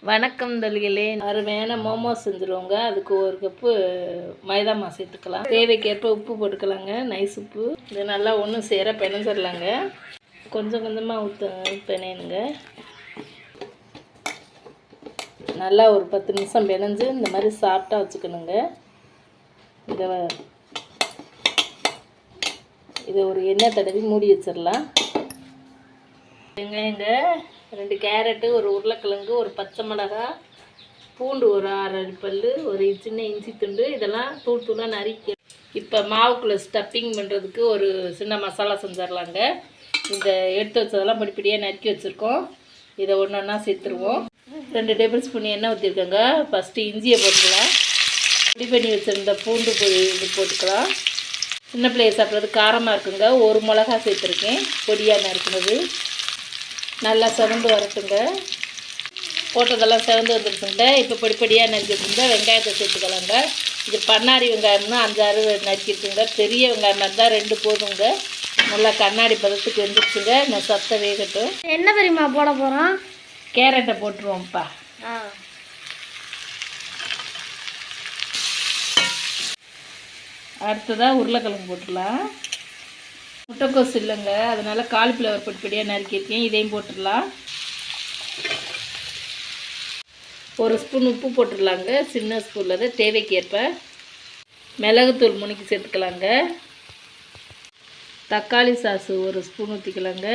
வணக்கம் தோழிகளே, அருமையான மோமோஸ் செஞ்சுருவோங்க. அதுக்கு ஒரு கப்பு மைதா மாவு சேர்த்துக்கலாம். தேவைக்கேற்ப உப்பு போட்டுக்கலாங்க, நைஸ் உப்பு. இது நல்லா ஒன்றும் சேர பிணைஞ்சிடலாங்க. கொஞ்சம் கொஞ்சமாக பிணையணுங்க. நல்லா ஒரு 10 நிமிஷம் பிணைஞ்சு இந்த மாதிரி சாஃப்டாக வச்சுக்கணுங்க. இதை ஒரு எண்ணெய் தடவி மூடி வச்சிடலாம். வெங்காயங்க, 2 கேரட்டு, ஒரு உருளைக்கிழங்கு, ஒரு பச்சை மிளகாய், பூண்டு ஒரு 6 பல், ஒரு சின்ன இஞ்சி துண்டு, இதெல்லாம் தூளாக நறுக்கி. இப்போ மாவுக்குள்ளே ஸ்டஃப்பிங் பண்ணுறதுக்கு ஒரு சின்ன மசாலா செஞ்சிடலாங்க. இந்த எடுத்து வச்சதெல்லாம் படிப்படியாக நறுக்கி வச்சுருக்கோம். இதை ஒன்று ஒன்றா சேர்த்துருவோம். 2 டேபிள் ஸ்பூன் எண்ணெய் ஊற்றிருக்கோங்க. ஃபஸ்ட்டு இஞ்சியை போட்டுக்கலாம். ரெடி பண்ணி வச்சுருந்த பூண்டு இது போட்டுக்கலாம். சின்ன பிள்ளையை சாப்பிட்றது காரமாக இருக்குங்க. ஒரு மிளகா சேர்த்துருக்கேன், பொடியாக நறுக்குனது. நல்லா செவந்து வரட்டுங்க. போட்டதெல்லாம் செவந்து வந்துருக்குங்க. இப்போ பொடிப்படியாக நறுக்கிட்டுங்க வெங்காயத்தை சேர்த்துக்கலாங்க. இது பண்ணாரி வெங்காயம்னா 5-6 நறுக்கிட்டுங்க. பெரிய வெங்காயமாக இருந்தால் 2 போதுங்க. நல்லா கண்ணாடி பதத்துக்கு வெந்துருச்சுங்க. நான் சத்தை வேகட்டும். என்ன தெரியுமா போட போகிறோம்? கேரட்டை போட்டுருவோம்ப்பா. அடுத்ததாக உருளைக்கிழங்கு போட்டுடலாம். முட்டைக்கோஸ் இல்லைங்க, அதனால் காலிஃப்ளவர் பொடிப்படியாக நறுக்கியிருக்கேன். இதையும் போட்டுடலாம். 1 ஸ்பூன் உப்பு போட்டுடலாங்க, சின்ன ஸ்பூனில் தேவைக்கேற்ப. மிளகுத்தூள் முனிக்கி சேர்த்துக்கலாங்க. தக்காளி சாஸு 1 ஸ்பூன் ஊற்றிக்கலாங்க.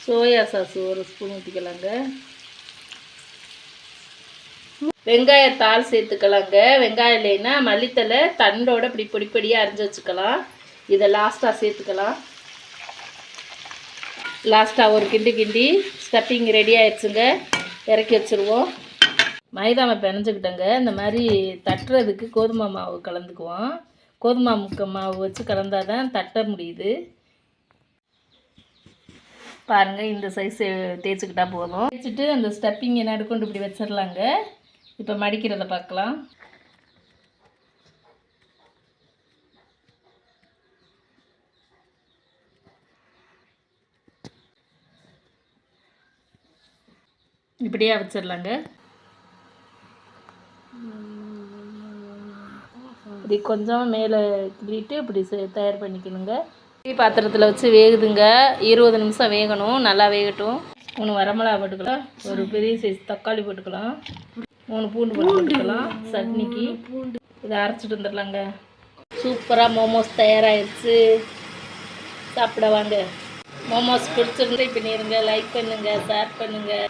சோயா சாஸு 1 ஸ்பூன் ஊற்றிக்கலாங்க. வெங்காயத்தாள் சேர்த்துக்கலாங்க. வெங்காயம் இல்லைன்னா மல்லித்தலை தண்டோட இப்படி பொடிப்படியாக அரிஞ்சு வச்சுக்கலாம். இதை லாஸ்ட்டாக சேர்த்துக்கலாம். லாஸ்ட்டாக ஒரு கிண்டி ஸ்டஃப்பிங் ரெடி ஆயிடுச்சுங்க. இறக்கி வச்சுருவோம். மைதா மாவு பிணைஞ்சிக்கிட்டோங்க. இந்த மாதிரி தட்டுறதுக்கு கோதுமை மாவு கலந்துக்குவோம். கோதுமை மாவு வச்சு கலந்தால் தான் தட்ட முடியுது. பாருங்கள், இந்த சைஸ் தேய்ச்சிக்கிட்டா போதும். தேய்ச்சிட்டு அந்த ஸ்டஃப்பிங் நடுக்கொண்டு இப்படி வச்சிடலாங்க. இப்போ மடிக்கிறத பார்க்கலாம். இப்படியே வச்சிடலாங்க. இப்படி கொஞ்சம் மேலே கிள்ளிட்டு இப்படி தயார் பண்ணிக்கணுங்க. பாத்திரத்தில் வச்சு வேகுதுங்க. 20 நிமிஷம் வேகணும். நல்லா வேகட்டும். 3 வரமிளகா போட்டுக்கலாம். ஒரு பெரிய சைஸ் தக்காளி போட்டுக்கலாம். 3 பூண்டு போட்டுக்கலாம் சட்னிக்கு. இதை அரைச்சிட்டு வந்துடலாங்க. சூப்பராக மோமோஸ் தயாராகிடுச்சு. சாப்பிட வாங்க. மோமோஸ் பிடிச்சிருந்து பண்ணிடுங்க. லைக் பண்ணுங்கள், ஷேர் பண்ணுங்கள்.